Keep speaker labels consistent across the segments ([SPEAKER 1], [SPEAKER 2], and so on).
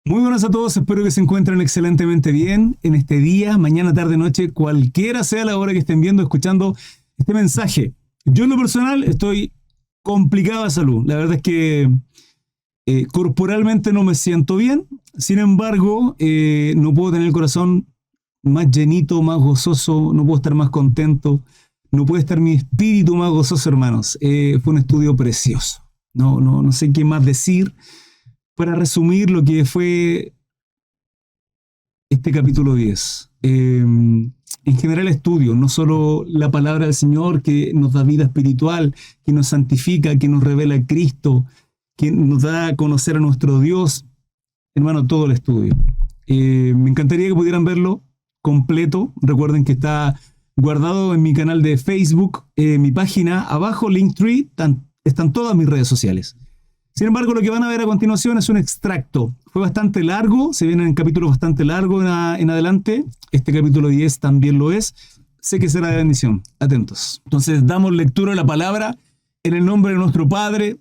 [SPEAKER 1] Muy buenas a todos, espero que se encuentren excelentemente bien en este día, mañana, tarde, noche, cualquiera sea la hora que estén viendo, escuchando este mensaje. Yo en lo personal estoy complicado de salud, la verdad es que corporalmente no me siento bien, sin embargo no puedo tener el corazón más llenito, más gozoso, no puedo estar más contento, no puede estar mi espíritu más gozoso, hermanos. Fue un estudio precioso, no sé qué más decir para resumir lo que fue este capítulo 10. En general estudio, no solo la palabra del Señor que nos da vida espiritual, que nos santifica, que nos revela a Cristo, que nos da a conocer a nuestro Dios, hermano, todo el estudio. Me encantaría que pudieran verlo completo. Recuerden que está guardado en mi canal de Facebook, mi página, abajo, Linktree, están todas mis redes sociales. Sin embargo, lo que van a ver a continuación es un extracto. Fue bastante largo, se vienen capítulos bastante largos en adelante. Este capítulo 10 también lo es. Sé que será de bendición. Atentos. Entonces, damos lectura a la palabra en el nombre de nuestro Padre,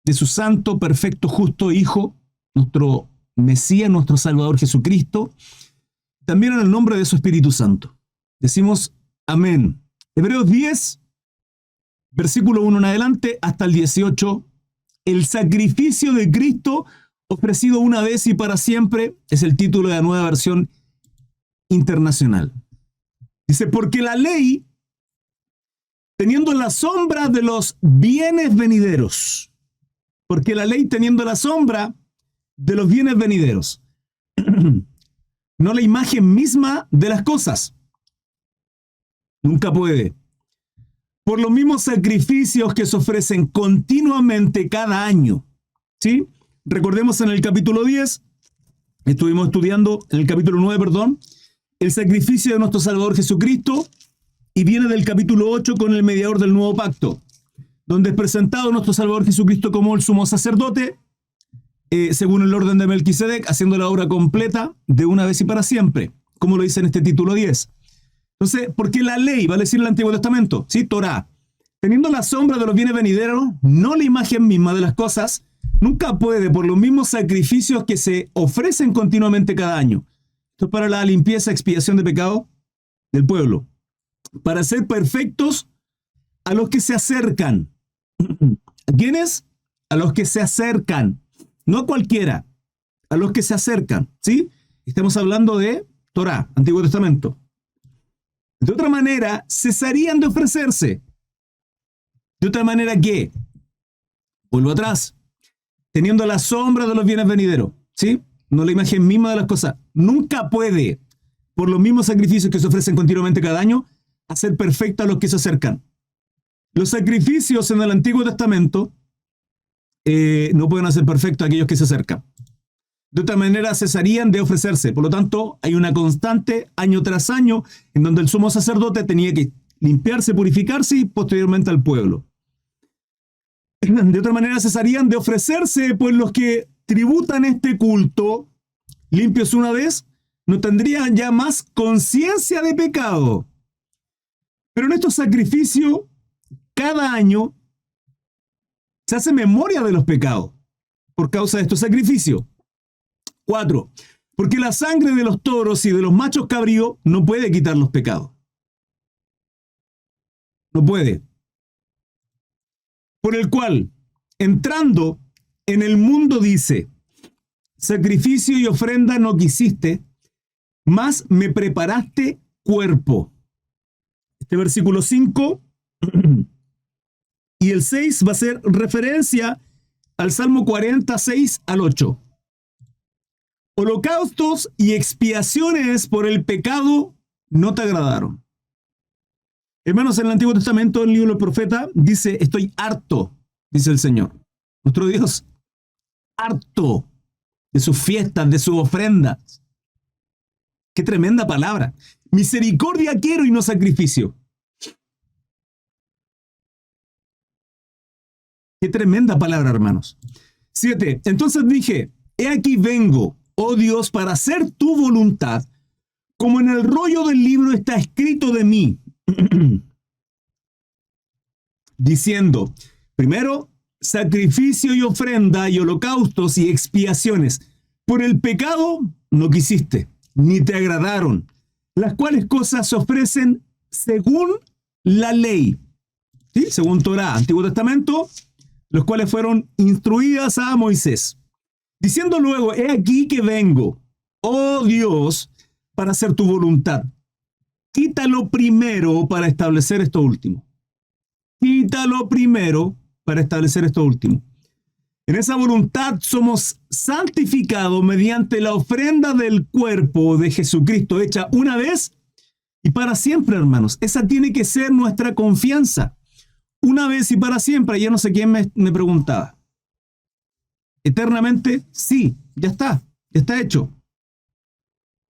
[SPEAKER 1] de su santo, perfecto, justo Hijo, nuestro Mesías, nuestro Salvador Jesucristo, también en el nombre de su Espíritu Santo. Decimos amén. Hebreos 10, versículo 1 en adelante, hasta el 18. El sacrificio de Cristo ofrecido una vez y para siempre es el título de la nueva versión internacional. Dice, porque la ley, teniendo la sombra de los bienes venideros, porque la ley teniendo la sombra de los bienes venideros, no la imagen misma de las cosas, nunca puede. Por los mismos sacrificios que se ofrecen continuamente cada año. ¿Sí? Recordemos en el capítulo 10, estuvimos estudiando, en el capítulo 9, perdón, el sacrificio de nuestro Salvador Jesucristo, y viene del capítulo 8 con el mediador del nuevo pacto, donde es presentado nuestro Salvador Jesucristo como el sumo sacerdote, según el orden de Melquisedec, haciendo la obra completa de una vez y para siempre, como lo dice en este título 10. Entonces, porque la ley, vale decir el Antiguo Testamento, ¿sí? Torá, teniendo la sombra de los bienes venideros, no la imagen misma de las cosas, nunca puede, por los mismos sacrificios que se ofrecen continuamente cada año. Esto es para la limpieza, expiación de pecado del pueblo. Para ser perfectos a los que se acercan. ¿A quiénes? A los que se acercan. No a cualquiera, a los que se acercan, ¿sí? Estamos hablando de Torá, Antiguo Testamento. De otra manera, cesarían de ofrecerse. De otra manera, ¿qué? Vuelvo atrás. Teniendo la sombra de los bienes venideros, ¿sí? No la imagen misma de las cosas. Nunca puede, por los mismos sacrificios que se ofrecen continuamente cada año, hacer perfecto a los que se acercan. Los sacrificios en el Antiguo Testamento no pueden hacer perfecto a aquellos que se acercan. De otra manera, cesarían de ofrecerse. Por lo tanto, hay una constante, año tras año, en donde el sumo sacerdote tenía que limpiarse, purificarse y posteriormente al pueblo. De otra manera, cesarían de ofrecerse, pues los que tributan este culto, limpios una vez, no tendrían ya más conciencia de pecado. Pero en estos sacrificios, cada año, se hace memoria de los pecados por causa de estos sacrificios. 4. Porque la sangre de los toros y de los machos cabríos no puede quitar los pecados. No puede. Por el cual, entrando en el mundo, dice, sacrificio y ofrenda no quisiste, mas me preparaste cuerpo. Este versículo 5 y el 6 va a ser referencia al Salmo 46 al 8. Holocaustos y expiaciones por el pecado no te agradaron. Hermanos, en el Antiguo Testamento, el libro del profeta, dice, estoy harto, dice el Señor, nuestro Dios, harto de sus fiestas, de sus ofrendas. Qué tremenda palabra. Misericordia quiero y no sacrificio. Qué tremenda palabra, hermanos. 7. Entonces dije, he aquí vengo, oh Dios, para hacer tu voluntad, como en el rollo del libro está escrito de mí. Diciendo, primero, sacrificio y ofrenda y holocaustos y expiaciones Por el pecado no quisiste, ni te agradaron, las cuales cosas se ofrecen según la ley, ¿sí? Según Torá, Antiguo Testamento, los cuales fueron instruidas a Moisés, diciendo luego, he aquí que vengo, oh Dios, para hacer tu voluntad. Quítalo primero para establecer esto último. Quítalo primero para establecer esto último. En esa voluntad somos santificados mediante la ofrenda del cuerpo de Jesucristo, hecha una vez y para siempre, hermanos. Esa tiene que ser nuestra confianza. Una vez y para siempre. Ya no sé quién me preguntaba. ¿Eternamente? Sí, ya está hecho.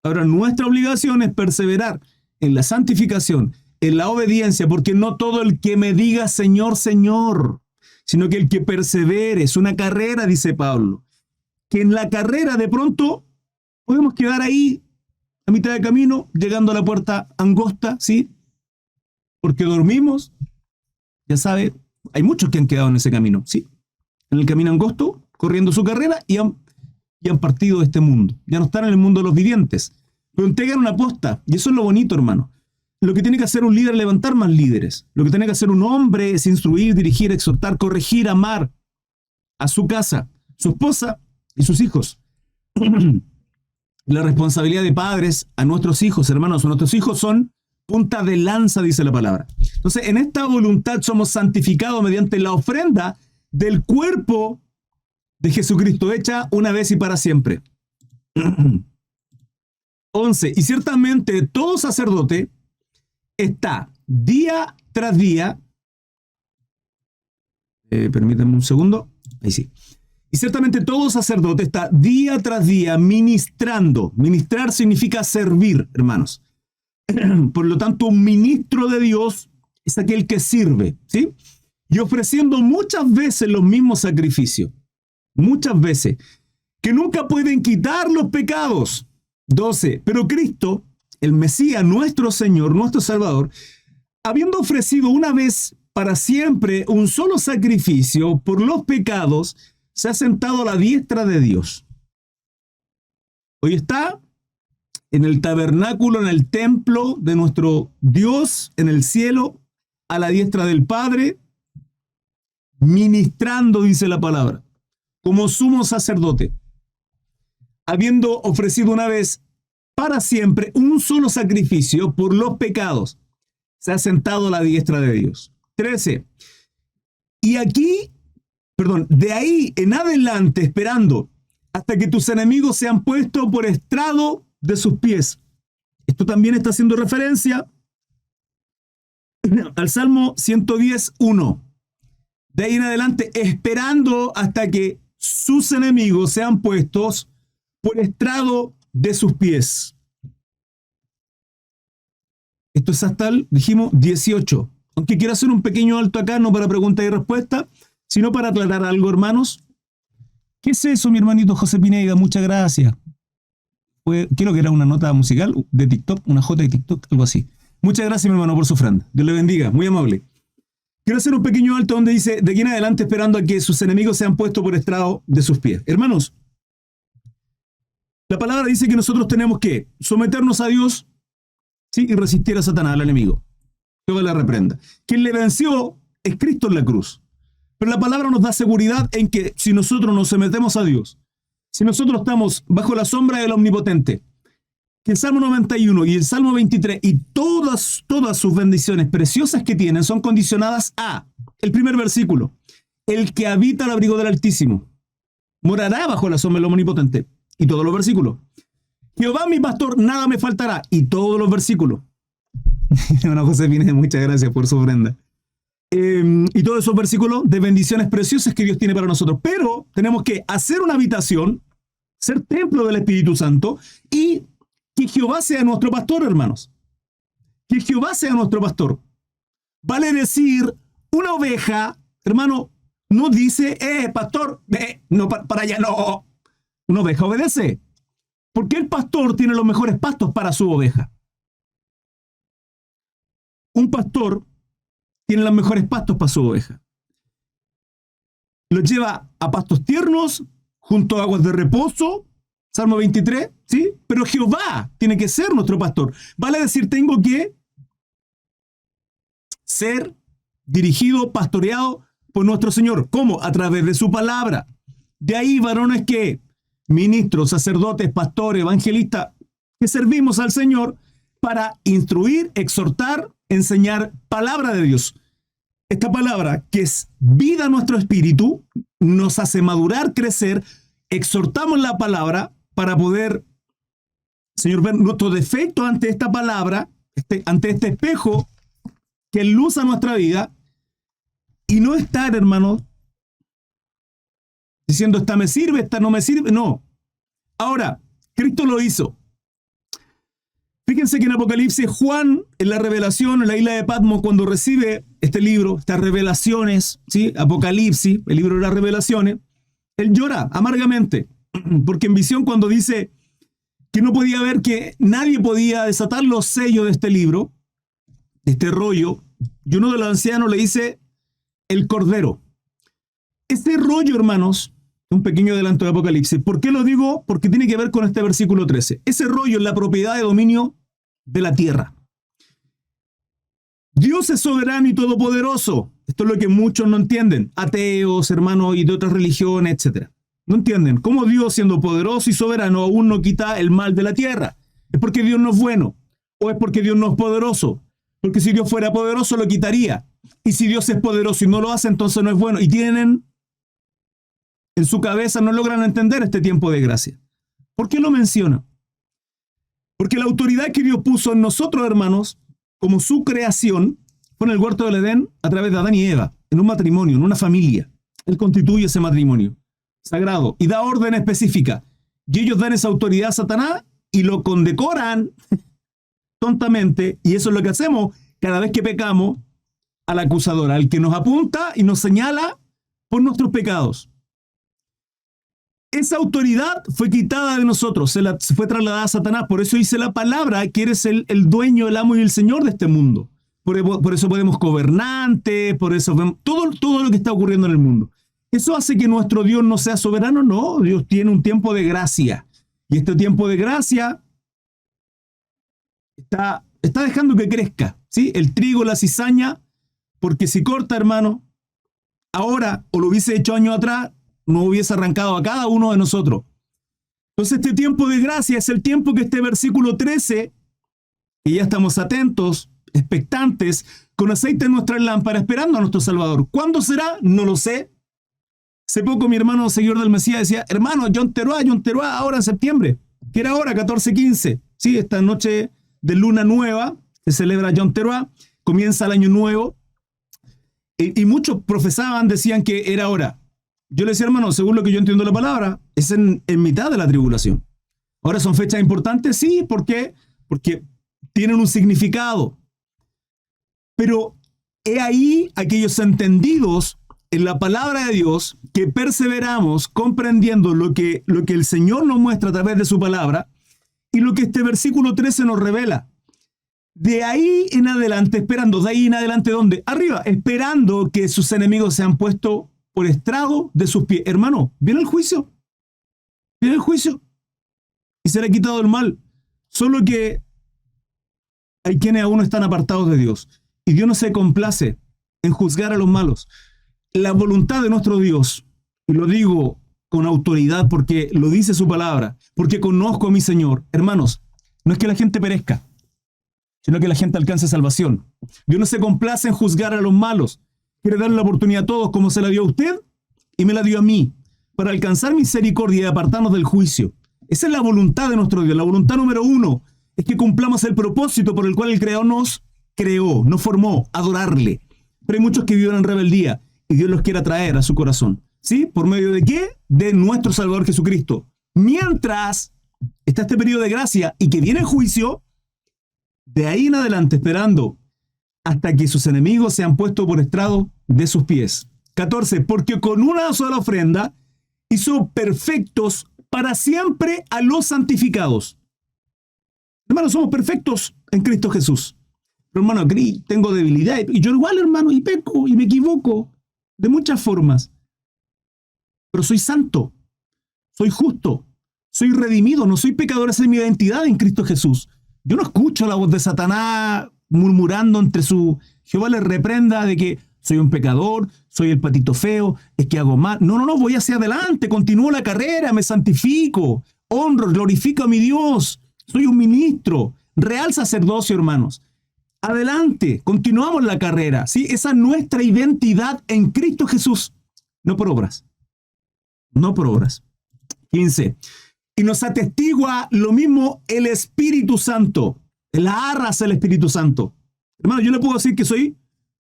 [SPEAKER 1] Ahora, nuestra obligación es perseverar en la santificación, en la obediencia, porque no todo el que me diga Señor, Señor, sino que el que persevere. Es una carrera, dice Pablo. Que en la carrera de pronto podemos quedar ahí a mitad de camino, llegando a la puerta angosta, ¿sí? Porque dormimos, ya sabe, hay muchos que han quedado en ese camino, ¿sí? En el camino angosto, corriendo su carrera y han partido de este mundo. Ya no están en el mundo de los vivientes, pero entregan una posta. Y eso es lo bonito, hermano. Lo que tiene que hacer un líder es levantar más líderes. Lo que tiene que hacer un hombre es instruir, dirigir, exhortar, corregir, amar a su casa, su esposa y sus hijos. La responsabilidad de padres a nuestros hijos, hermanos, nuestros hijos son punta de lanza, dice la palabra. Entonces, en esta voluntad somos santificados mediante la ofrenda del cuerpo de Jesucristo, hecha una vez y para siempre. 11. Y ciertamente todo sacerdote está día tras día, permítanme un segundo, ahí sí. Y ciertamente todo sacerdote está día tras día ministrando. Ministrar significa servir, hermanos. Por lo tanto, un ministro de Dios es aquel que sirve, ¿sí? Y ofreciendo muchas veces los mismos sacrificios. Muchas veces. Que nunca pueden quitar los pecados. 12. Pero Cristo, el Mesías, nuestro Señor, nuestro Salvador, habiendo ofrecido una vez para siempre un solo sacrificio por los pecados, se ha sentado a la diestra de Dios. Hoy está en el tabernáculo, en el templo de nuestro Dios, en el cielo, a la diestra del Padre, ministrando, dice la palabra, como sumo sacerdote, habiendo ofrecido una vez para siempre un solo sacrificio por los pecados, se ha sentado a la diestra de Dios. 13. Y aquí, de ahí en adelante, esperando hasta que tus enemigos sean puestos por estrado de sus pies. Esto también está haciendo referencia al Salmo 110:1. De ahí en adelante, esperando hasta que sus enemigos sean puestos por estrado de sus pies. Esto es hasta el, dijimos, 18. Aunque quiero hacer un pequeño alto acá, no para pregunta y respuesta, sino para aclarar algo, hermanos. ¿Qué es eso, mi hermanito José Pineda? Muchas gracias. Quiero que era una nota musical de TikTok, una J de TikTok, algo así. Muchas gracias, mi hermano, por su ofrenda. Dios le bendiga, muy amable. Quiero hacer un pequeño alto donde dice, de aquí en adelante esperando a que sus enemigos sean puestos por estrado de sus pies. Hermanos, la palabra dice que nosotros tenemos que someternos a Dios, ¿sí? Y resistir a Satanás, al enemigo. Jehová le reprenda. Quien le venció es Cristo en la cruz. Pero la palabra nos da seguridad en que si nosotros nos sometemos a Dios, si nosotros estamos bajo la sombra del Omnipotente, que el Salmo 91 y el Salmo 23 y todas sus bendiciones preciosas que tienen son condicionadas a, el primer versículo, el que habita al abrigo del Altísimo morará bajo la sombra del Omnipotente, y todos los versículos. Jehová mi pastor, nada me faltará, y todos los versículos. Bueno, Josefina, muchas gracias por su ofrenda. Y todos esos versículos de bendiciones preciosas que Dios tiene para nosotros. Pero tenemos que hacer una habitación, ser templo del Espíritu Santo, y que Jehová sea nuestro pastor, hermanos. Que Jehová sea nuestro pastor. Vale decir, una oveja, hermano, no dice, pastor, no, para allá no. Una oveja obedece. Porque el pastor tiene los mejores pastos para su oveja. Un pastor tiene los mejores pastos para su oveja. Los lleva a pastos tiernos, junto a aguas de reposo, Salmo 23, ¿sí? Pero Jehová tiene que ser nuestro pastor. Vale decir, tengo que ser dirigido, pastoreado por nuestro Señor. ¿Cómo? A través de su palabra. De ahí, varones que, ministros, sacerdotes, pastores, evangelistas, que servimos al Señor para instruir, exhortar, enseñar palabra de Dios. Esta palabra, que es vida a nuestro espíritu, nos hace madurar, crecer, exhortamos la palabra para poder, Señor, ver nuestro defecto ante esta palabra, ante este espejo que luz a nuestra vida, y no estar, hermanos, diciendo, esta me sirve, esta no me sirve. No. Ahora, Cristo lo hizo. Fíjense que en Apocalipsis, Juan, en la revelación, en la isla de Patmos, cuando recibe este libro, estas revelaciones, ¿sí? Apocalipsis, el libro de las revelaciones, él llora amargamente, porque en visión cuando dice que no podía ver, que nadie podía desatar los sellos de este libro, de este rollo, y uno de los ancianos le dice, el Cordero. Este rollo, hermanos, un pequeño adelanto de Apocalipsis. ¿Por qué lo digo? Porque tiene que ver con este versículo 13. Ese rollo es la propiedad de dominio de la tierra. Dios es soberano y todopoderoso. Esto es lo que muchos no entienden. Ateos, hermanos, y de otras religiones, etc. No entienden cómo Dios, siendo poderoso y soberano, aún no quita el mal de la tierra. ¿Es porque Dios no es bueno? ¿O es porque Dios no es poderoso? Porque si Dios fuera poderoso, lo quitaría. Y si Dios es poderoso y no lo hace, entonces no es bueno. Y tienen en su cabeza, no logran entender este tiempo de gracia. ¿Por qué lo menciona? Porque la autoridad que Dios puso en nosotros, hermanos, como su creación, fue en el huerto del Edén a través de Adán y Eva, en un matrimonio, en una familia. Él constituye ese matrimonio sagrado y da orden específica. Y ellos dan esa autoridad a Satanás y lo condecoran tontamente. Y eso es lo que hacemos cada vez que pecamos al acusador, al que nos apunta y nos señala por nuestros pecados. Esa autoridad fue quitada de nosotros, se fue trasladada a Satanás. Por eso dice la palabra que eres el dueño, el amo y el señor de este mundo. Por eso podemos gobernantes, por eso vemos todo lo que está ocurriendo en el mundo. ¿Eso hace que nuestro Dios no sea soberano? No, Dios tiene un tiempo de gracia. Y este tiempo de gracia está dejando que crezca, ¿sí? El trigo, la cizaña, porque si corta, hermano, ahora, o lo hubiese hecho años atrás, no hubiese arrancado a cada uno de nosotros. Entonces este tiempo de gracia es el tiempo que este versículo 13, y ya estamos atentos, expectantes, con aceite en nuestra lámpara, esperando a nuestro Salvador. ¿Cuándo será? No lo sé. Hace poco mi hermano seguidor del Mesías decía, hermano, Yom Teruah, ahora en septiembre, que era ahora, 14-15. Sí, esta noche de luna nueva, se celebra Yom Teruah, comienza el año nuevo, y muchos profesaban, decían que era ahora. Yo le decía, hermano, según lo que yo entiendo la palabra, es en mitad de la tribulación. Ahora, ¿son fechas importantes? Sí, ¿por qué? Porque tienen un significado. Pero he ahí aquellos entendidos en la palabra de Dios que perseveramos comprendiendo lo que el Señor nos muestra a través de su palabra y lo que este versículo 13 nos revela. De ahí en adelante, esperando, de ahí en adelante, ¿dónde? Arriba, esperando que sus enemigos sean puestos por estrado de sus pies. Hermano, viene el juicio. Viene el juicio. Y será quitado el mal. Solo que hay quienes aún están apartados de Dios. Y Dios no se complace en juzgar a los malos. La voluntad de nuestro Dios, y lo digo con autoridad porque lo dice su palabra, porque conozco a mi Señor. Hermanos, no es que la gente perezca, sino que la gente alcance salvación. Dios no se complace en juzgar a los malos. Quiere darle la oportunidad a todos como se la dio a usted y me la dio a mí, para alcanzar misericordia y apartarnos del juicio. Esa es la voluntad de nuestro Dios. La voluntad número 1 es que cumplamos el propósito por el cual el Creador nos creó, nos formó, adorarle. Pero hay muchos que viven en rebeldía y Dios los quiere atraer a su corazón. ¿Sí? ¿Por medio de qué? De nuestro Salvador Jesucristo. Mientras está este periodo de gracia y que viene el juicio, de ahí en adelante esperando hasta que sus enemigos sean puestos por estrado de sus pies. 14. Porque con una sola ofrenda hizo perfectos para siempre a los santificados. Hermanos, somos perfectos en Cristo Jesús. Pero hermano, tengo debilidad. Y yo igual, hermano, y peco, y me equivoco. De muchas formas. Pero soy santo. Soy justo. Soy redimido, no soy pecador, esa es mi identidad en Cristo Jesús. Yo no escucho la voz de Satanás murmurando entre su... Jehová le reprenda de que soy un pecador, soy el patito feo, es que hago mal. No, voy hacia adelante, continúo la carrera, me santifico, honro, glorifico a mi Dios. Soy un ministro, real sacerdocio, hermanos. Adelante, continuamos la carrera, ¿sí? Esa es nuestra identidad en Cristo Jesús, no por obras. No por obras. 15. Y nos atestigua lo mismo el Espíritu Santo. La arras el Espíritu Santo. Hermano, yo le puedo decir que soy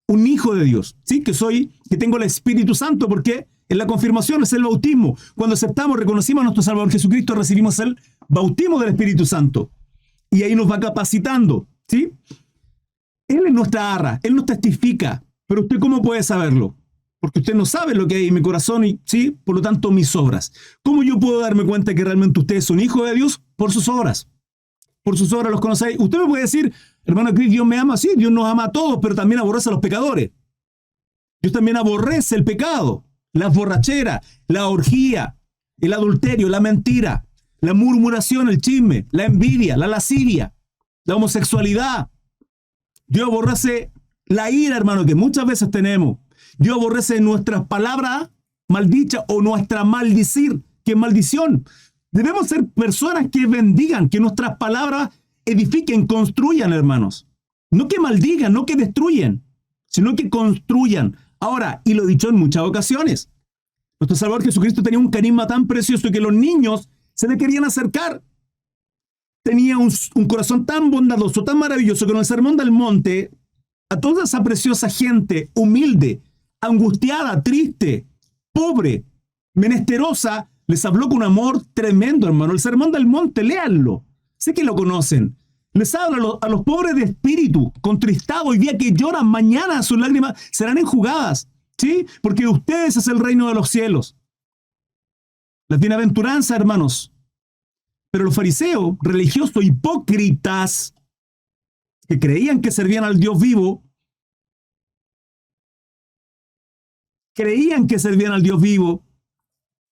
[SPEAKER 1] un hijo de Dios, ¿sí? Que tengo el Espíritu Santo, porque en la confirmación es el bautismo. Cuando aceptamos, reconocimos a nuestro Salvador Jesucristo, recibimos el bautismo del Espíritu Santo. Y ahí nos va capacitando, ¿sí? Él es nuestra arra, Él nos testifica. Pero usted, ¿cómo puede saberlo? Porque usted no sabe lo que hay en mi corazón y, ¿sí? Por lo tanto, mis obras. ¿Cómo yo puedo darme cuenta que realmente usted es un hijo de Dios? Por sus obras. Por sus obras los conocéis. Usted me puede decir, hermano Cris, Dios me ama. Sí, Dios nos ama a todos, pero también aborrece a los pecadores. Dios también aborrece el pecado, la borrachera, la orgía, el adulterio, la mentira, la murmuración, el chisme, la envidia, la lascivia, la homosexualidad. Dios aborrece la ira, hermano, que muchas veces tenemos. Dios aborrece nuestras palabras maldichas o nuestra maldicir, que es maldición. Debemos ser personas que bendigan, que nuestras palabras edifiquen, construyan, hermanos. No que maldigan, no que destruyen, sino que construyan. Ahora, y lo he dicho en muchas ocasiones, nuestro Salvador Jesucristo tenía un carisma tan precioso que los niños se le querían acercar. Tenía un corazón tan bondadoso, tan maravilloso, que en el Sermón del Monte, a toda esa preciosa gente humilde, angustiada, triste, pobre, menesterosa, les habló con amor tremendo, hermano. El Sermón del Monte, léanlo. Sé que lo conocen. Les habla a los pobres de espíritu, contristados, hoy día que lloran, mañana sus lágrimas serán enjugadas, ¿sí? Porque de ustedes es el reino de los cielos. Las bienaventuranzas, hermanos. Pero los fariseos, religiosos, hipócritas, que creían que servían al Dios vivo,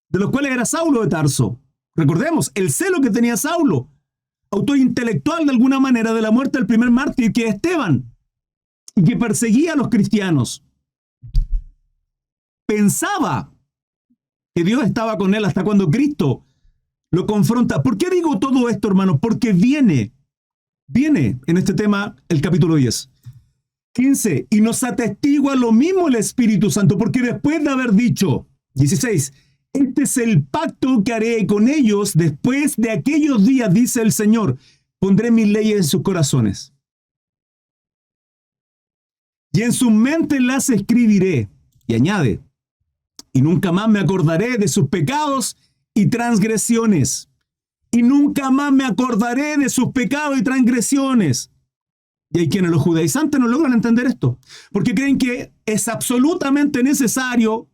[SPEAKER 1] de los cuales era Saulo de Tarso. Recordemos, el celo que tenía Saulo, autor intelectual de alguna manera de la muerte del primer mártir, que es Esteban, y que perseguía a los cristianos. Pensaba que Dios estaba con él hasta cuando Cristo lo confronta. ¿Por qué digo todo esto, hermano? Porque viene en este tema el capítulo 10. 15. Y nos atestigua lo mismo el Espíritu Santo, porque después de haber dicho, 16, este es el pacto que haré con ellos después de aquellos días, dice el Señor, pondré mis leyes en sus corazones. Y en sus mentes las escribiré. Y añade, y nunca más me acordaré de sus pecados y transgresiones. Y nunca más me acordaré de sus pecados y transgresiones. Y hay quienes, los judaizantes, no logran entender esto, porque creen que es absolutamente necesario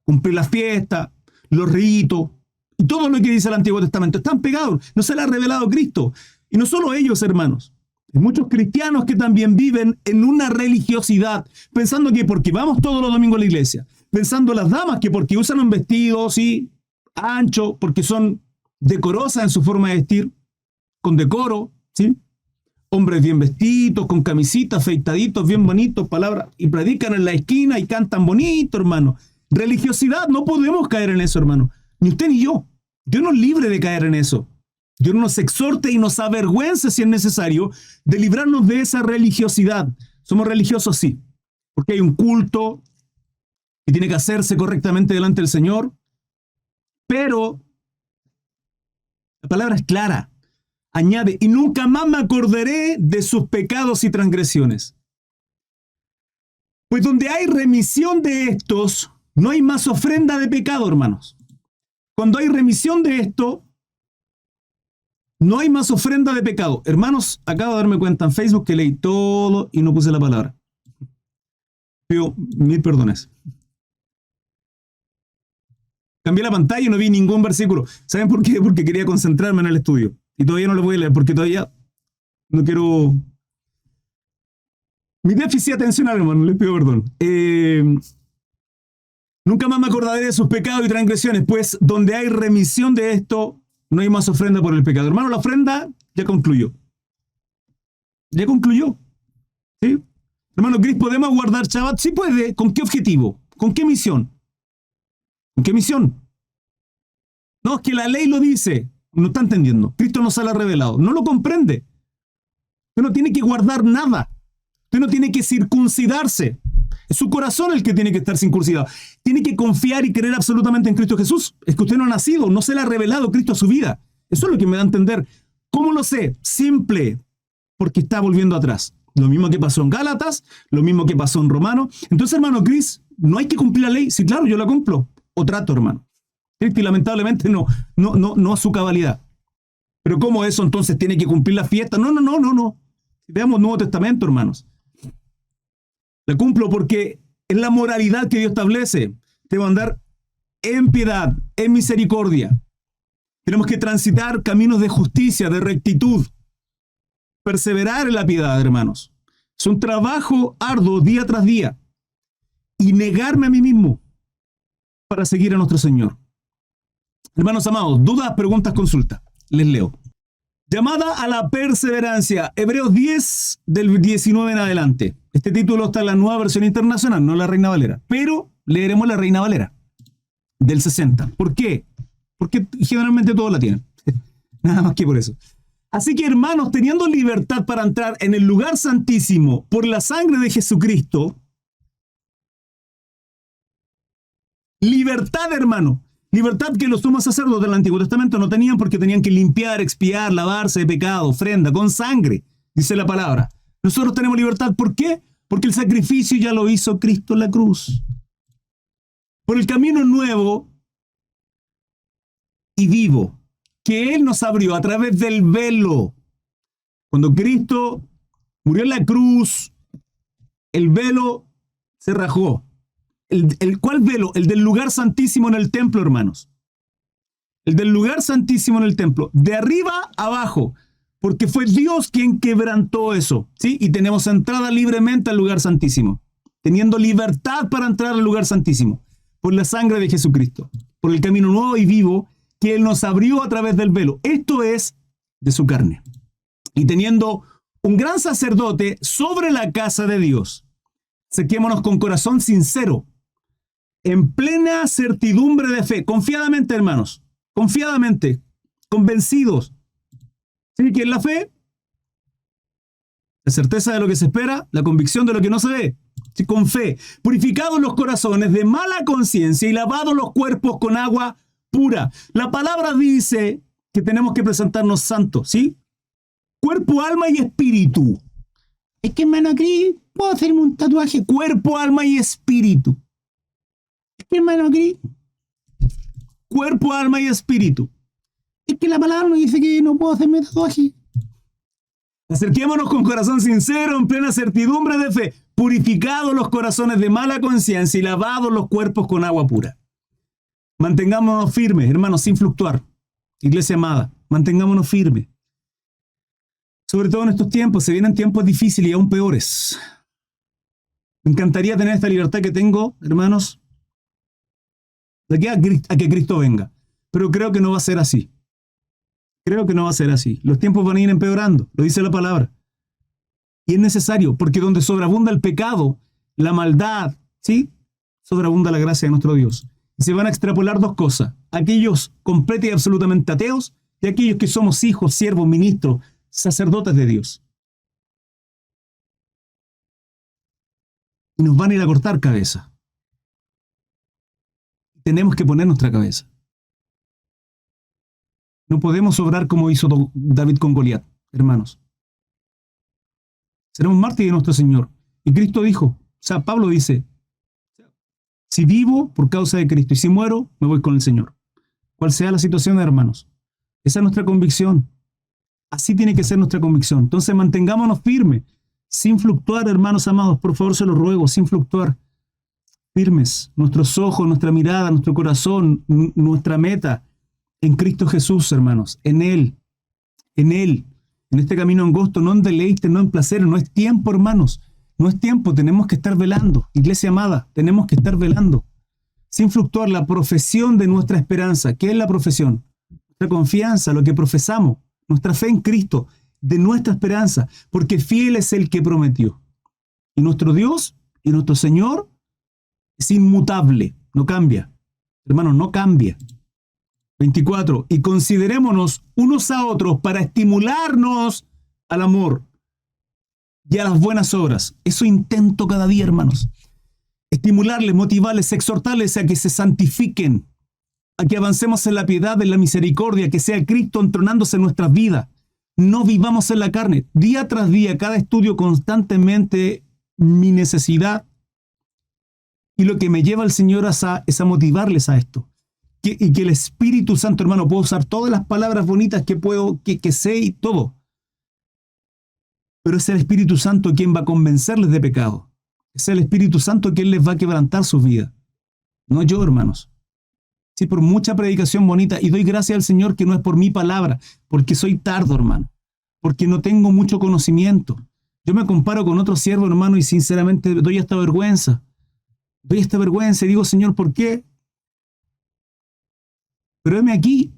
[SPEAKER 1] cumplir la fiesta, los ritos, y todo lo que dice el Antiguo Testamento. Están pegados, no se le ha revelado Cristo. Y no solo ellos, hermanos. Hay muchos cristianos que también viven en una religiosidad, pensando que porque vamos todos los domingos a la iglesia, pensando las damas que porque usan un vestido, sí, ancho, porque son decorosas en su forma de vestir, con decoro, ¿sí? Hombres bien vestidos, con camisitas, afeitaditos, bien bonitos, palabras, y predican en la esquina y cantan bonito, hermano. Religiosidad, no podemos caer en eso, hermano. Ni usted ni yo. Dios nos libre de caer en eso. Dios nos exhorte y nos avergüence, si es necesario, de librarnos de esa religiosidad. Somos religiosos, sí, porque hay un culto que tiene que hacerse correctamente delante del Señor, pero la palabra es clara. Añade, y nunca más me acordaré de sus pecados y transgresiones. Pues donde hay remisión de estos, no hay más ofrenda de pecado, hermanos. Cuando hay remisión de esto, no hay más ofrenda de pecado. Hermanos, acabo de darme cuenta en Facebook que leí todo y no puse la palabra. Pido 1000 perdones. Cambié la pantalla y no vi ningún versículo. ¿Saben por qué? Porque quería concentrarme en el estudio. Y todavía no lo voy a leer porque todavía no quiero... Mi déficit atencional, hermano, les pido perdón. Nunca más me acordaré de sus pecados y transgresiones, pues donde hay remisión de esto, no hay más ofrenda por el pecado. Hermano, la ofrenda ya concluyó. Ya concluyó. ¿Sí? Hermano Chris, ¿podemos guardar Shabbat? Sí puede. ¿Con qué objetivo? ¿Con qué misión? ¿Con qué misión? No, es que la ley lo dice. No está entendiendo. Cristo nos ha revelado. No lo comprende. Usted no tiene que guardar nada. Usted no tiene que circuncidarse. Es su corazón el que tiene que estar circuncidado. Tiene que confiar y creer absolutamente en Cristo Jesús. Es que usted no ha nacido, no se le ha revelado Cristo a su vida. Eso es lo que me da a entender. ¿Cómo lo sé? Simple, porque está volviendo atrás. Lo mismo que pasó en Gálatas, lo mismo que pasó en Romanos. Entonces, hermano Chris, ¿no hay que cumplir la ley? Sí, claro, yo la cumplo. O trato, hermano. Cristo, lamentablemente no a su cabalidad. Pero ¿cómo eso entonces tiene que cumplir la fiesta? No. Veamos el Nuevo Testamento, hermanos. La cumplo porque es la moralidad que Dios establece. Debo andar en piedad, en misericordia. Tenemos que transitar caminos de justicia, de rectitud. Perseverar en la piedad, hermanos. Es un trabajo arduo día tras día. Y negarme a mí mismo para seguir a nuestro Señor. Hermanos amados, dudas, preguntas, consultas. Les leo. Llamada a la perseverancia. Hebreos 10, del 19 en adelante. Este título está en la Nueva Versión Internacional, no la Reina Valera. Pero leeremos la Reina Valera, del 60. ¿Por qué? Porque generalmente todos la tienen. Nada más que por eso. Así que, hermanos, teniendo libertad para entrar en el lugar santísimo por la sangre de Jesucristo, libertad, hermano. Libertad que los sumos sacerdotes del Antiguo Testamento no tenían porque tenían que limpiar, expiar, lavarse de pecado, ofrenda, con sangre, dice la palabra. Nosotros tenemos libertad, ¿por qué? Porque el sacrificio ya lo hizo Cristo en la cruz. Por el camino nuevo y vivo que Él nos abrió a través del velo. Cuando Cristo murió en la cruz, el velo se rajó. ¿Cuál velo? El del lugar santísimo en el templo, hermanos. El del lugar santísimo en el templo. De arriba a abajo. Porque fue Dios quien quebrantó eso. ¿Sí? Y tenemos entrada libremente al lugar santísimo. Teniendo libertad para entrar al lugar santísimo. Por la sangre de Jesucristo. Por el camino nuevo y vivo que Él nos abrió a través del velo. Esto es de su carne. Y teniendo un gran sacerdote sobre la casa de Dios. Saquémonos con corazón sincero. En plena certidumbre de fe, confiadamente, hermanos, confiadamente, convencidos. ¿Sí? ¿Qué es la fe? La certeza de lo que se espera, la convicción de lo que no se ve. ¿Sí? Con fe, purificados los corazones de mala conciencia y lavados los cuerpos con agua pura. La palabra dice que tenemos que presentarnos santos, ¿sí? Cuerpo, alma y espíritu. Es que, hermano, aquí puedo hacerme un tatuaje. Cuerpo, alma y espíritu. Es que, hermano, aquí cuerpo, alma y espíritu. Es que la palabra nos dice que no puedo hacerme tatuaje. Acerquémonos con corazón sincero, en plena certidumbre de fe, purificados los corazones de mala conciencia y lavados los cuerpos con agua pura. Mantengámonos firmes, hermanos, sin fluctuar. Iglesia amada, mantengámonos firmes. Sobre todo en estos tiempos, se vienen tiempos difíciles y aún peores. Me encantaría tener esta libertad que tengo, hermanos, de aquí a que Cristo venga. Pero creo que no va a ser así. Creo que no va a ser así. Los tiempos van a ir empeorando, lo dice la palabra. Y es necesario, porque donde sobreabunda el pecado, la maldad, ¿sí? Sobreabunda la gracia de nuestro Dios. Y se van a extrapolar dos cosas. Aquellos completos y absolutamente ateos y aquellos que somos hijos, siervos, ministros, sacerdotes de Dios. Y nos van a ir a cortar cabeza. Tenemos que poner nuestra cabeza. No podemos obrar como hizo David con Goliat, hermanos. Seremos mártires de nuestro Señor. Y Cristo dijo, o sea, Pablo dice, si vivo por causa de Cristo y si muero, me voy con el Señor. Cual sea la situación, hermanos. Esa es nuestra convicción. Así tiene que ser nuestra convicción. Entonces mantengámonos firmes, sin fluctuar, hermanos amados. Por favor, se los ruego, sin fluctuar. Firmes, nuestros ojos, nuestra mirada, nuestro corazón, nuestra meta en Cristo Jesús, hermanos, en Él, en este camino angosto, no en deleite, no en placer, no es tiempo, hermanos, no es tiempo, tenemos que estar velando, iglesia amada, tenemos que estar velando, sin fluctuar la profesión de nuestra esperanza. ¿Qué es la profesión? nuestra confianza, lo que profesamos, nuestra fe en Cristo, de nuestra esperanza, porque fiel es el que prometió. Y nuestro Dios y nuestro Señor es inmutable, no cambia. Hermanos, no cambia. 24. Y considerémonos unos a otros para estimularnos al amor y a las buenas obras. Eso intento cada día, hermanos. Estimularles, motivarles, exhortarles a que se santifiquen, a que avancemos en la piedad, en la misericordia, que sea Cristo entronándose en nuestras vidas. No vivamos en la carne. Día tras día, cada estudio constantemente mi necesidad y lo que me lleva al Señor es a motivarles a esto. Y que el Espíritu Santo, hermano, puedo usar todas las palabras bonitas que puedo, que sé y todo. Pero es el Espíritu Santo quien va a convencerles de pecado. Es el Espíritu Santo quien les va a quebrantar sus vidas. No yo, hermanos. Sí, por mucha predicación bonita. Y doy gracias al Señor que no es por mi palabra, porque soy tardo, hermano. Porque no tengo mucho conocimiento. Yo me comparo con otro siervo, hermano, y sinceramente doy esta vergüenza. Doy esta vergüenza y digo, Señor, ¿por qué? Pero heme aquí.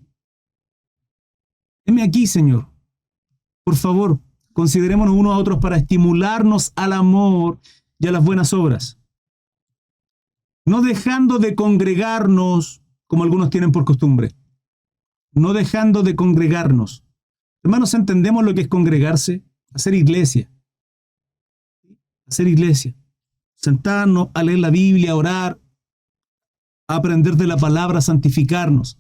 [SPEAKER 1] Heme aquí, Señor. Por favor, considerémonos unos a otros para estimularnos al amor y a las buenas obras. No dejando de congregarnos, como algunos tienen por costumbre. No dejando de congregarnos. Hermanos, ¿entendemos lo que es congregarse? Hacer iglesia. Hacer iglesia. Sentarnos a leer la Biblia, a orar, a aprender de la palabra, a santificarnos.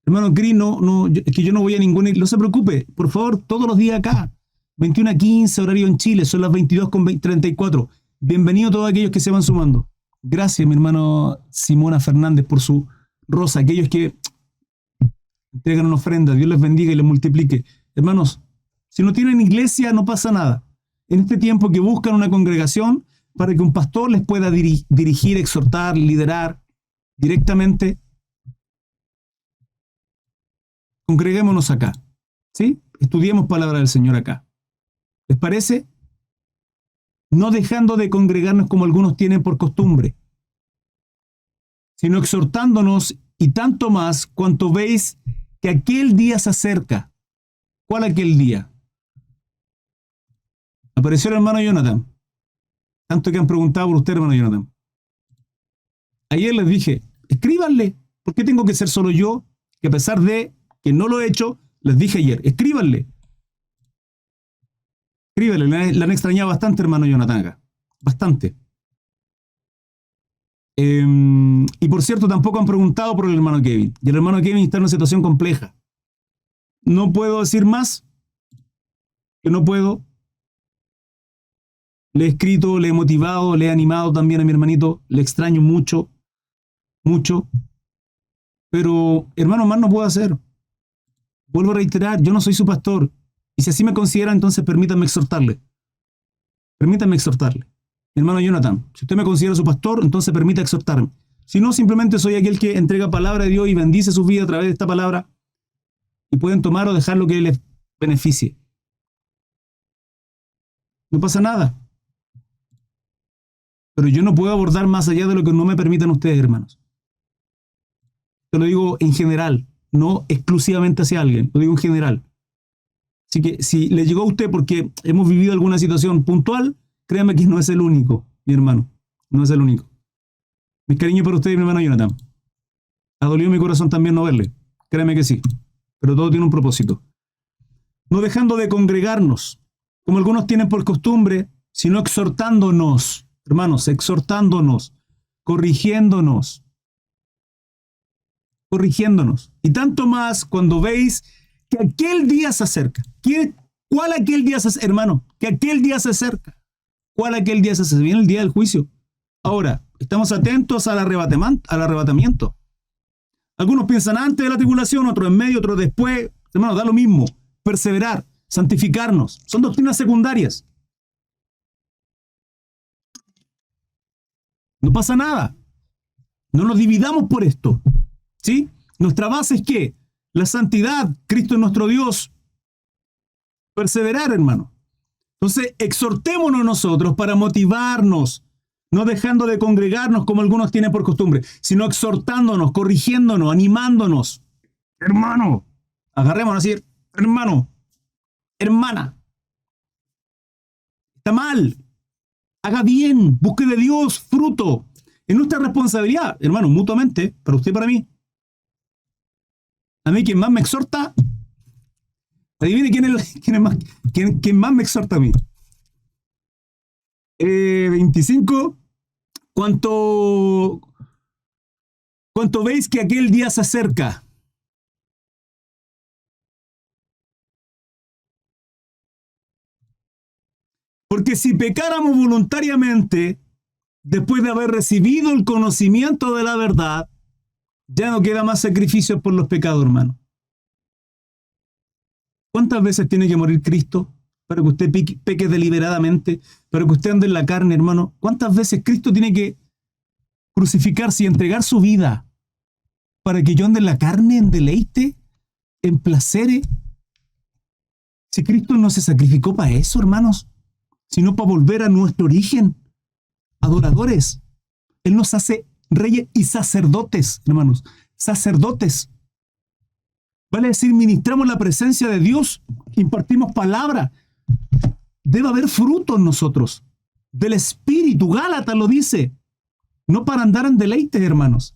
[SPEAKER 1] Hermano Cris, es que yo no voy a ninguna iglesia. No se preocupe, por favor, todos los días acá. 21:15, horario en Chile, son las 22:34. Bienvenidos todos aquellos que se van sumando. Gracias, mi hermano Simona Fernández, por su rosa. Aquellos que entregan una ofrenda, Dios les bendiga y les multiplique. Hermanos, si no tienen iglesia, no pasa nada. En este tiempo que buscan una congregación para que un pastor les pueda dirigir, exhortar, liderar directamente, congreguémonos acá, ¿sí? Estudiemos palabra del Señor acá. ¿Les parece? No dejando de congregarnos como algunos tienen por costumbre, sino exhortándonos y tanto más cuanto veis que aquel día se acerca. ¿Cuál aquel día? Apareció el hermano Jonathan. Tanto que han preguntado por usted, hermano Jonathan. Ayer les dije, escríbanle. ¿Por qué tengo que ser solo yo? Que a pesar de que no lo he hecho, les dije ayer, escríbanle. Escríbanle, le han extrañado bastante, hermano Jonathan, acá. Bastante. Y por cierto, tampoco han preguntado por el hermano Kevin. Y el hermano Kevin está en una situación compleja. No puedo decir más, que no puedo. Le he escrito, le he motivado, le he animado también a mi hermanito. Le extraño mucho, mucho. Pero, hermano, más no puedo hacer. Vuelvo a reiterar, yo no soy su pastor. Y si así me considera, entonces permítanme exhortarle. Permítanme exhortarle. Mi hermano Jonathan, si usted me considera su pastor, entonces permita exhortarme. Si no, simplemente soy aquel que entrega palabra de Dios y bendice su vida a través de esta palabra. Y pueden tomar o dejar lo que les beneficie. No pasa nada. Pero yo no puedo abordar más allá de lo que no me permitan ustedes, hermanos. Te lo digo en general, no exclusivamente hacia alguien, lo digo en general. Así que si le llegó a usted porque hemos vivido alguna situación puntual, créame que no es el único, mi hermano. No es el único. Mi cariño para usted y mi hermano Jonathan. Ha dolido mi corazón también no verle. Créame que sí. Pero todo tiene un propósito. No dejando de congregarnos, como algunos tienen por costumbre, sino exhortándonos. Hermanos, exhortándonos, corrigiéndonos. Y tanto más cuando veis que aquel día se acerca. ¿Cuál aquel día se acerca, hermano? Que aquel día se acerca. ¿Cuál aquel día se acerca? Viene el día del juicio. Ahora, estamos atentos al arrebatamiento. Algunos piensan antes de la tribulación, otros en medio, otros después. Hermano, da lo mismo. Perseverar, santificarnos. Son doctrinas secundarias. No pasa nada. No nos dividamos por esto. ¿Sí? Nuestra base es ¿qué? La santidad. Cristo es nuestro Dios. Perseverar, hermano. Entonces, exhortémonos nosotros para motivarnos, no dejando de congregarnos como algunos tienen por costumbre, sino exhortándonos, corrigiéndonos, animándonos. Hermano, agarrémonos así, hermano, hermana, está mal, haga bien, busque de Dios fruto. Es nuestra responsabilidad, hermano, mutuamente, para usted y para mí. A mí quien más me exhorta, adivine quién más me exhorta a mí. 25. ¿Cuánto veis que aquel día se acerca? Porque si pecáramos voluntariamente, después de haber recibido el conocimiento de la verdad, ya no queda más sacrificios por los pecados, hermano. ¿Cuántas veces tiene que morir Cristo para que usted peque deliberadamente, para que usted ande en la carne, hermano? ¿Cuántas veces Cristo tiene que crucificarse y entregar su vida para que yo ande en la carne, en deleite, en placeres? Si Cristo no se sacrificó para eso, hermanos, sino para volver a nuestro origen, adoradores. Él nos hace reyes y sacerdotes, hermanos, sacerdotes. Vale decir, ministramos la presencia de Dios, impartimos palabra. Debe haber fruto en nosotros, del Espíritu. Gálatas lo dice, no para andar en deleite, hermanos.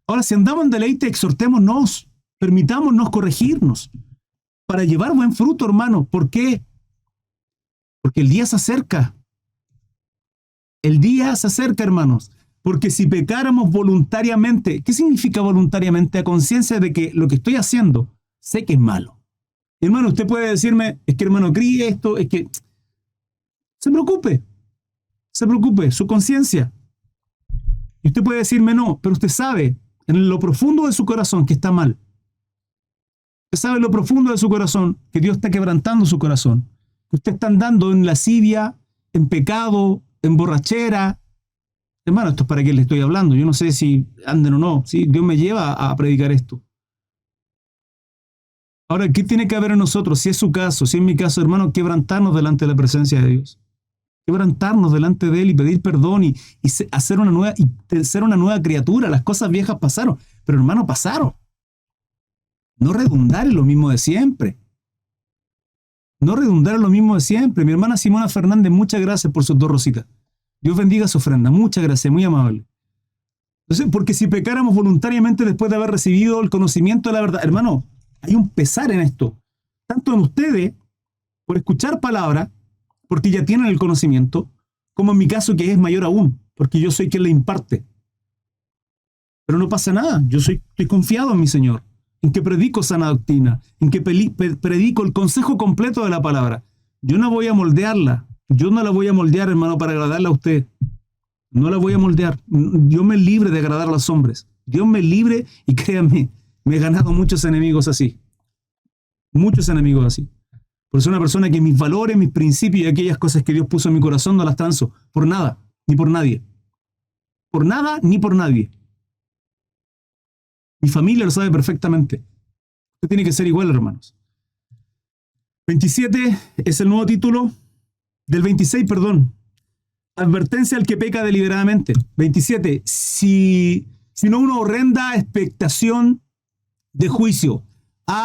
[SPEAKER 1] Ahora, si andamos en deleite, exhortémonos, permitámonos corregirnos, para llevar buen fruto, hermano. ¿Por qué? Porque el día se acerca. El día se acerca, hermanos. Porque si pecáramos voluntariamente, ¿qué significa voluntariamente? A conciencia de que lo que estoy haciendo, sé que es malo. Hermano, usted puede decirme, es que hermano, críe esto, es que... Se preocupe, su conciencia. Y usted puede decirme no, pero usted sabe en lo profundo de su corazón que está mal. Usted sabe en lo profundo de su corazón que Dios está quebrantando su corazón. Que usted está andando en lascivia, en pecado, en borrachera. Hermano, esto es para qué le estoy hablando. Yo no sé si anden o no. ¿Sí? Dios me lleva a predicar esto. Ahora, ¿qué tiene que haber en nosotros? Si es su caso, si es mi caso, hermano, quebrantarnos delante de la presencia de Dios. Quebrantarnos delante de Él y pedir perdón y ser una nueva criatura. Las cosas viejas pasaron, pero hermano, pasaron. No redundar en lo mismo de siempre. No redundar en lo mismo de siempre. Mi hermana Simona Fernández, muchas gracias por sus 2 rositas. Dios bendiga su ofrenda. Muchas gracias, muy amable. Entonces, porque si pecáramos voluntariamente después de haber recibido el conocimiento de la verdad, hermano, hay un pesar en esto. Tanto en ustedes, por escuchar palabra, porque ya tienen el conocimiento, como en mi caso, que es mayor aún, porque yo soy quien le imparte. Pero no pasa nada. Estoy confiado en mi Señor, en que predico sana doctrina, en que predico el consejo completo de la palabra. Yo no voy a moldearla. Yo no la voy a moldear, hermano, para agradarle a usted. No la voy a moldear. Dios me libre de agradar a los hombres. Dios me libre y créanme, me he ganado muchos enemigos así. Muchos enemigos así. Por ser una persona que mis valores, mis principios y aquellas cosas que Dios puso en mi corazón no las transo. Por nada, ni por nadie. Por nada, ni por nadie. Mi familia lo sabe perfectamente. Usted tiene que ser igual, hermanos. 27 es el nuevo título. Del 26, perdón. Advertencia al que peca deliberadamente. 27. Sino una horrenda expectación de juicio.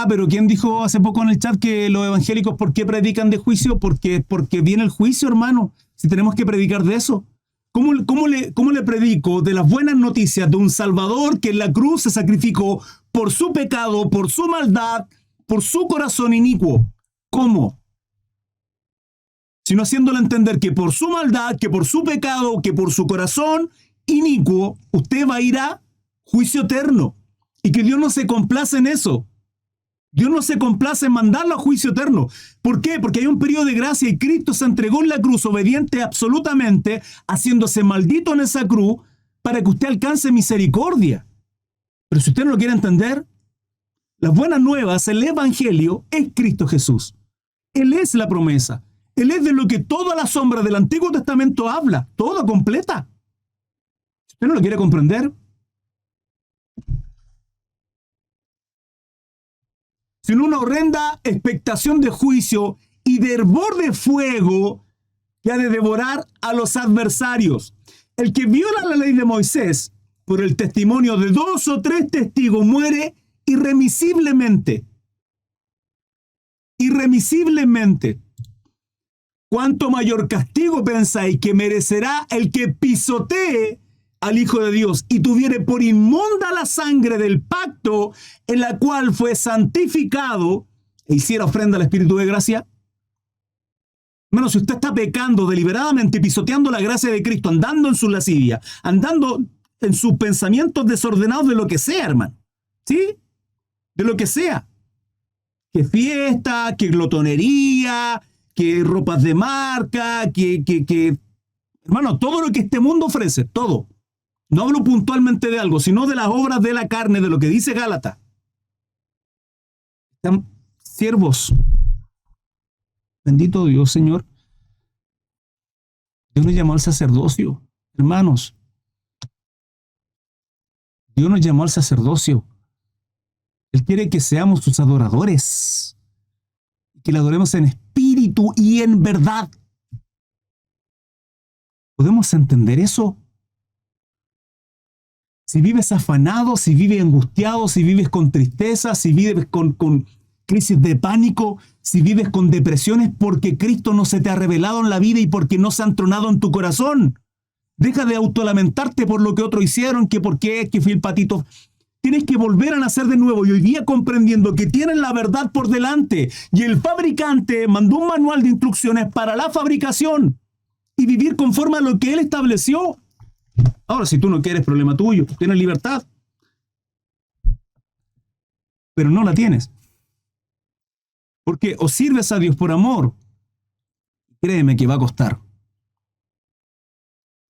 [SPEAKER 1] Pero ¿quién dijo hace poco en el chat que los evangélicos por qué predican de juicio? Porque viene el juicio, hermano. Si tenemos que predicar de eso. ¿Cómo le predico de las buenas noticias de un Salvador que en la cruz se sacrificó por su pecado, por su maldad, por su corazón inicuo? ¿Cómo? Sino haciéndole entender que por su maldad, que por su pecado, que por su corazón inicuo, usted va a ir a juicio eterno. Y que Dios no se complace en eso. Dios no se complace en mandarlo a juicio eterno. ¿Por qué? Porque hay un periodo de gracia y Cristo se entregó en la cruz obediente absolutamente, haciéndose maldito en esa cruz para que usted alcance misericordia. Pero si usted no lo quiere entender, las buenas nuevas, el Evangelio, es Cristo Jesús. Él es la promesa. Él es de lo que toda la sombra del Antiguo Testamento habla, toda completa. Si usted no lo quiere comprender, sino una horrenda expectación de juicio y de hervor de fuego que ha de devorar a los adversarios. El que viola la ley de Moisés por el testimonio de 2 o 3 testigos muere irremisiblemente. Irremisiblemente. ¿Cuánto mayor castigo pensáis que merecerá el que pisotee al Hijo de Dios y tuviere por inmunda la sangre del pacto en la cual fue santificado e hiciera ofrenda al Espíritu de gracia? Hermano, si usted está pecando deliberadamente, pisoteando la gracia de Cristo, andando en su lascivia, andando en sus pensamientos desordenados de lo que sea, hermano, ¿sí? De lo que sea. Que fiesta, que glotonería, que ropas de marca, hermano, todo lo que este mundo ofrece, todo. No hablo puntualmente de algo, sino de las obras de la carne, de lo que dice Gálatas. Están siervos. Bendito Dios, Señor. Dios nos llamó al sacerdocio, hermanos. Dios nos llamó al sacerdocio. Él quiere que seamos sus adoradores. Que le adoremos en espíritu y en verdad. ¿Podemos entender eso? Si vives afanado, si vives angustiado, si vives con tristeza, si vives con crisis de pánico, si vives con depresiones porque Cristo no se te ha revelado en la vida y porque no se ha entronado en tu corazón. Deja de autolamentarte por lo que otros hicieron, que por qué, que fui el patito. Tienes que volver a nacer de nuevo y hoy día comprendiendo que tienes la verdad por delante y el fabricante mandó un manual de instrucciones para la fabricación y vivir conforme a lo que él estableció. Ahora, si tú no quieres, problema tuyo, tienes libertad, pero no la tienes. Porque o sirves a Dios por amor, créeme que va a costar.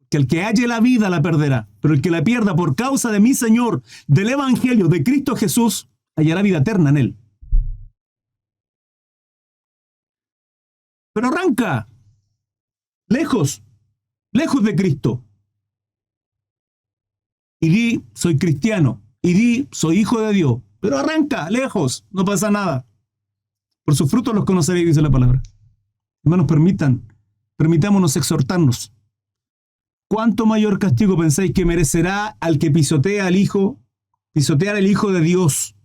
[SPEAKER 1] Que el que halle la vida la perderá, pero el que la pierda por causa de mi Señor, del Evangelio de Cristo Jesús, hallará vida eterna en él. Pero arranca, lejos de Cristo. Y di, soy cristiano. Y di, soy hijo de Dios. Pero arranca, lejos, no pasa nada. Por sus frutos los conoceréis, dice la palabra. Hermanos, permitámonos exhortarnos. ¿Cuánto mayor castigo pensáis que merecerá al que pisotea al Hijo, pisotear al Hijo de Dios,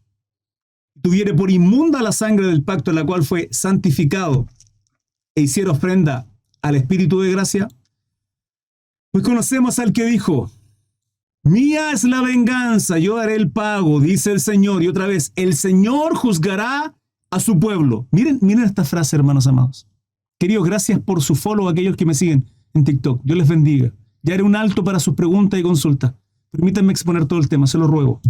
[SPEAKER 1] y tuviere por inmunda la sangre del pacto en la cual fue santificado e hiciera ofrenda al Espíritu de gracia? Pues conocemos al que dijo, mía es la venganza, yo daré el pago, dice el Señor. Y otra vez, el Señor juzgará a su pueblo. Miren esta frase, hermanos amados. Queridos, gracias por su follow a aquellos que me siguen en TikTok. Dios les bendiga. Ya haré un alto para sus preguntas y consultas. Permítanme exponer todo el tema, se lo ruego.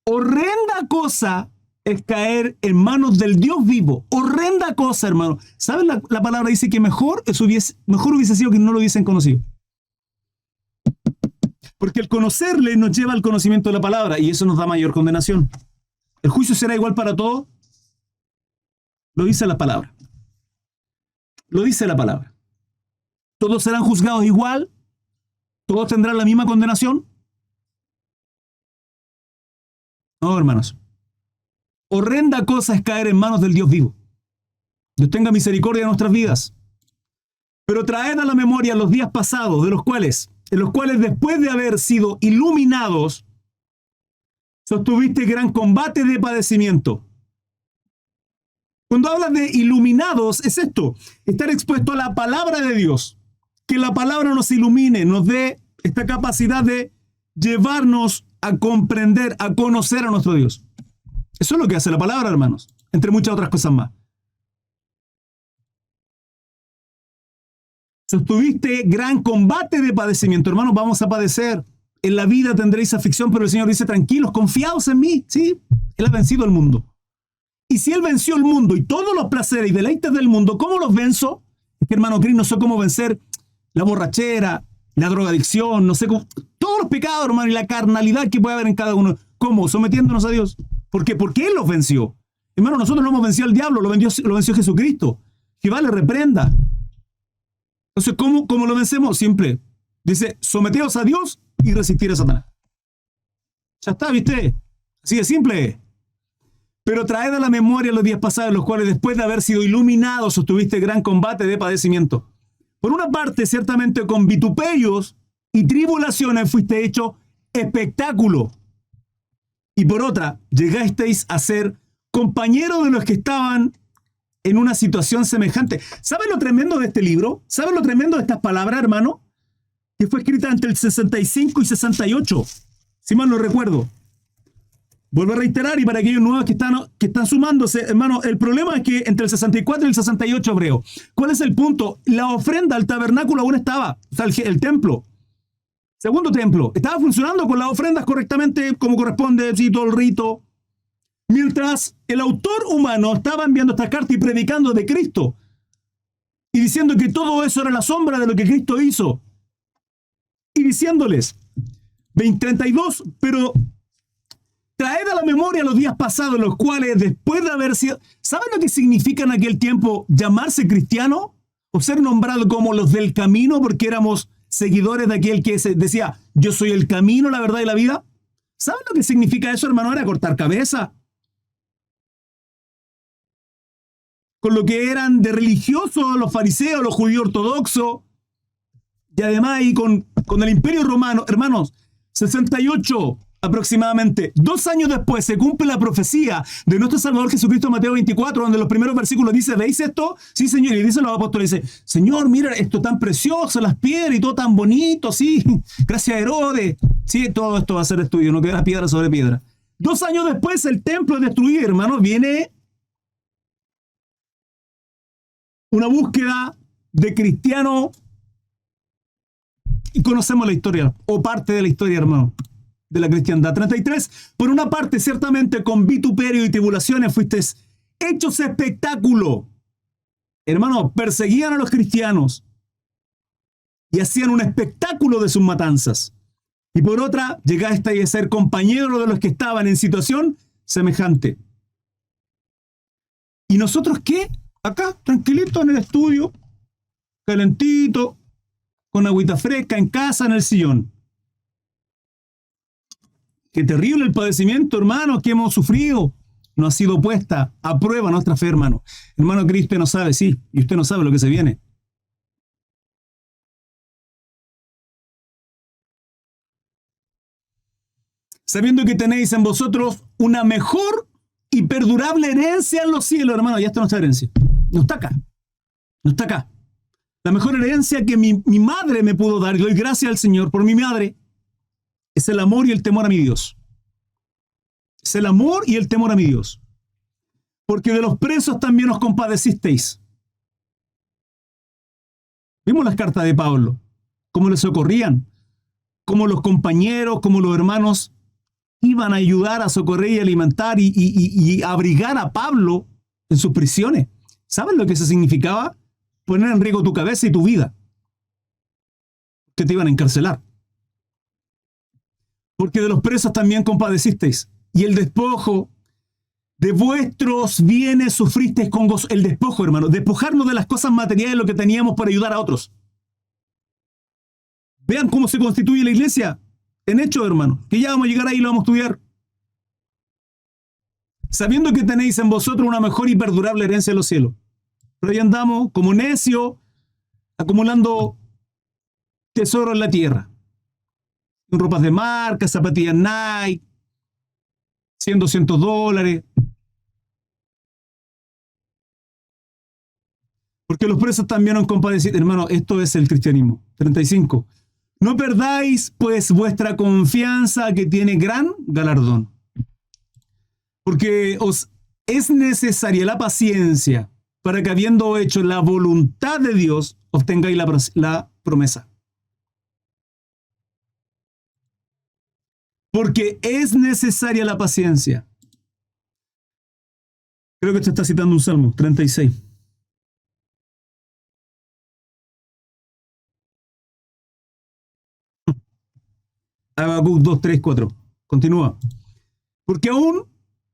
[SPEAKER 1] Horrenda cosa es caer en manos del Dios vivo. Horrenda cosa, hermano. ¿Saben? La palabra dice que mejor hubiese sido que no lo hubiesen conocido. Porque el conocerle nos lleva al conocimiento de la palabra y eso nos da mayor condenación. ¿El juicio será igual para todos? Lo dice la palabra. Lo dice la palabra. ¿Todos serán juzgados igual? ¿Todos tendrán la misma condenación? No, hermanos. Horrenda cosa es caer en manos del Dios vivo. Dios tenga misericordia de nuestras vidas. Pero traed a la memoria los días pasados, en los cuales después de haber sido iluminados, sostuviste gran combate de padecimiento. Cuando hablas de iluminados, es esto, estar expuesto a la palabra de Dios. Que la palabra nos ilumine, nos dé esta capacidad de llevarnos a comprender, a conocer a nuestro Dios. Eso es lo que hace la palabra, hermanos, entre muchas otras cosas más. Sostuviste gran combate de padecimiento. Hermanos, vamos a padecer. En la vida tendréis aflicción, pero el Señor dice, tranquilos, confiados en mí. Sí, Él ha vencido el mundo. Y si Él venció el mundo y todos los placeres y deleites del mundo, ¿cómo los venzo? Es que, hermano Cris, no sé cómo vencer la borrachera, la drogadicción, no sé cómo. Todos los pecados, hermano, y la carnalidad que puede haber en cada uno. ¿Cómo? Sometiéndonos a Dios. ¿Por qué? Porque Él los venció. Hermano, nosotros no hemos vencido al diablo, lo venció Jesucristo. Jehová le reprenda. Entonces, ¿cómo lo vencemos? Simple. Dice, someteos a Dios y resistir a Satanás. Ya está, ¿viste? Así de simple. Pero traed a la memoria los días pasados, los cuales después de haber sido iluminados, sostuviste gran combate de padecimiento. Por una parte, ciertamente con vituperios y tribulaciones fuiste hecho espectáculo. Y por otra, llegasteis a ser compañeros de los que estaban en una situación semejante. ¿Sabes lo tremendo de este libro? ¿Sabes lo tremendo de estas palabras, hermano? Que fue escrita entre el 65 y 68, si mal no recuerdo. Vuelvo a reiterar, y para aquellos nuevos que están sumándose, hermano, el problema es que entre el 64 y el 68 hebreo, ¿cuál es el punto? La ofrenda al tabernáculo aún estaba, o sea, el templo, segundo templo, estaba funcionando con las ofrendas correctamente, como corresponde, sí, todo el rito. Mientras el autor humano estaba enviando esta carta y predicando de Cristo, y diciendo que todo eso era la sombra de lo que Cristo hizo, y diciéndoles, 32, pero traed a la memoria los días pasados, los cuales después de haber sido... ¿Saben lo que significa en aquel tiempo llamarse cristiano? O ser nombrado como los del camino, porque éramos seguidores de aquel que decía, yo soy el camino, la verdad y la vida. ¿Saben lo que significa eso, hermano? Era cortar cabeza. Con lo que eran de religiosos los fariseos, los judíos ortodoxos. Y además, y con el Imperio Romano, hermanos, 68 aproximadamente, 2 años después, se cumple la profecía de nuestro Salvador Jesucristo, Mateo 24, donde los primeros versículos dice, ¿veis esto? Sí, Señor. Y dicen los apóstoles, dice, Señor, mira esto tan precioso, las piedras y todo tan bonito, sí, gracias a Herodes. Sí, todo esto va a ser estudio, no queda piedra sobre piedra. 2 años después, el templo es destruido, hermanos, viene una búsqueda de cristianos. Y conocemos la historia, o parte de la historia, hermano, de la cristiandad. 33. Por una parte, ciertamente, con vituperio y tribulaciones fuisteis hechos espectáculo. Hermano, perseguían a los cristianos y hacían un espectáculo de sus matanzas. Y por otra, llegasteis a ser compañeros de los que estaban en situación semejante. ¿Y nosotros qué? Acá, tranquilito en el estudio, calentito, con agüita fresca, en casa, en el sillón. Qué terrible el padecimiento, hermanos, que hemos sufrido. No ha sido puesta a prueba nuestra fe, hermano. Hermano, Cristo no sabe, sí, y usted no sabe lo que se viene. Sabiendo que tenéis en vosotros una mejor y perdurable herencia en los cielos, hermano. Ya está nuestra herencia. No está acá. No está acá. La mejor herencia que mi madre me pudo dar, y doy gracias al Señor por mi madre, es el amor y el temor a mi Dios. Es el amor y el temor a mi Dios. Porque de los presos también os compadecisteis. Vimos las cartas de Pablo, cómo les socorrían, cómo los compañeros, cómo los hermanos iban a ayudar a socorrer y alimentar y abrigar a Pablo en sus prisiones. ¿Saben lo que eso significaba? Poner en riesgo tu cabeza y tu vida. Que te iban a encarcelar. Porque de los presos también compadecisteis. Y el despojo de vuestros bienes sufristeis con gozo. El despojo, hermano. Despojarnos de las cosas materiales, lo que teníamos para ayudar a otros. Vean cómo se constituye la iglesia. En hecho, hermano. Que ya vamos a llegar ahí y lo vamos a estudiar. Sabiendo que tenéis en vosotros una mejor y perdurable herencia de los cielos. Pero ahí andamos como necios, acumulando tesoro en la tierra. Ropas de marca, zapatillas Nike, $100, $200. Porque los presos también han compadecido. Hermano, esto es el cristianismo. 35. No perdáis, pues, vuestra confianza, que tiene gran galardón. Porque os es necesaria la paciencia, para que, habiendo hecho la voluntad de Dios, obtengáis la promesa. Porque es necesaria la paciencia. Creo que te está citando un Salmo, 36. Habacuc 2, 3, 4. Continúa. Porque aún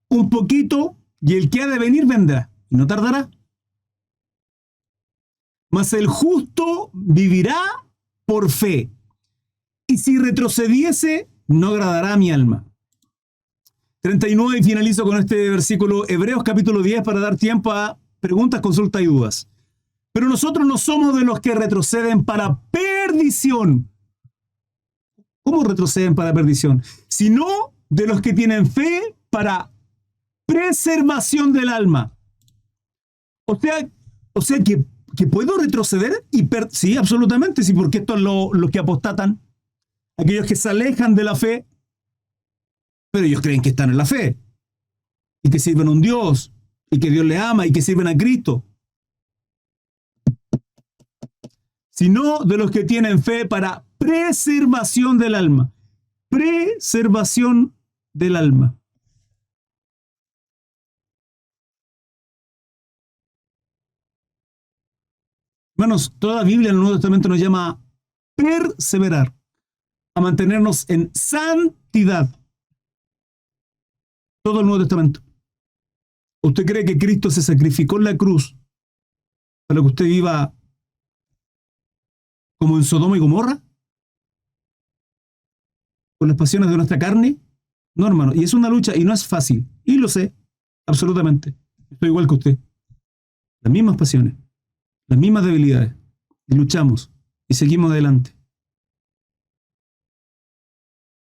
[SPEAKER 1] un poquito, y el que ha de venir vendrá, y no tardará. Mas el justo vivirá por fe, y si retrocediese, no agradará a mi alma. 39, y finalizo con este versículo, Hebreos capítulo 10, para dar tiempo a preguntas, consultas y dudas. Pero nosotros no somos de los que retroceden para perdición, ¿Cómo retroceden para perdición? Sino de los que tienen fe para preservación del alma. O sea que puedo retroceder y sí, absolutamente, sí, porque estos son los que apostatan, aquellos que se alejan de la fe, pero ellos creen que están en la fe y que sirven a un Dios y que Dios les ama y que sirven a Cristo. Sino de los que tienen fe para preservación del alma. Preservación del alma. Hermanos, toda la Biblia en el Nuevo Testamento nos llama a perseverar, a mantenernos en santidad. Todo el Nuevo Testamento. ¿Usted cree que Cristo se sacrificó en la cruz para que usted viva como en Sodoma y Gomorra? ¿Con las pasiones de nuestra carne? No, hermano. Y es una lucha y no es fácil. Y lo sé, absolutamente. Estoy igual que usted. Las mismas pasiones, las mismas debilidades. Y luchamos y seguimos adelante.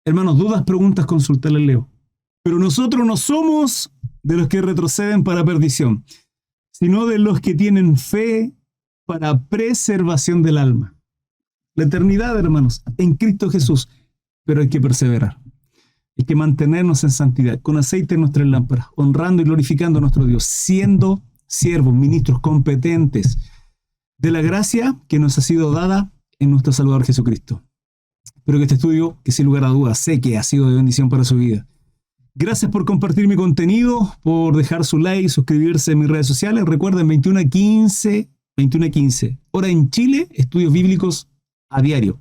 [SPEAKER 1] Hermanos, dudas, preguntas, consultarle Leo. Pero nosotros no somos de los que retroceden para perdición, sino de los que tienen fe para preservación del alma. La eternidad, hermanos, en Cristo Jesús. Pero hay que perseverar. Hay que mantenernos en santidad, con aceite en nuestras lámparas, honrando y glorificando a nuestro Dios, siendo siervos, ministros competentes de la gracia que nos ha sido dada en nuestro Salvador Jesucristo. Espero que este estudio, que sin lugar a dudas sé que ha sido de bendición para su vida. Gracias por compartir mi contenido, por dejar su like, suscribirse en mis redes sociales. Recuerden, 21:15, hora en Chile, estudios bíblicos a diario.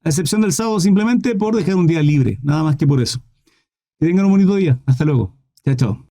[SPEAKER 1] A excepción del sábado, simplemente por dejar un día libre, nada más que por eso. Que tengan un bonito día. Hasta luego. Chao, chao.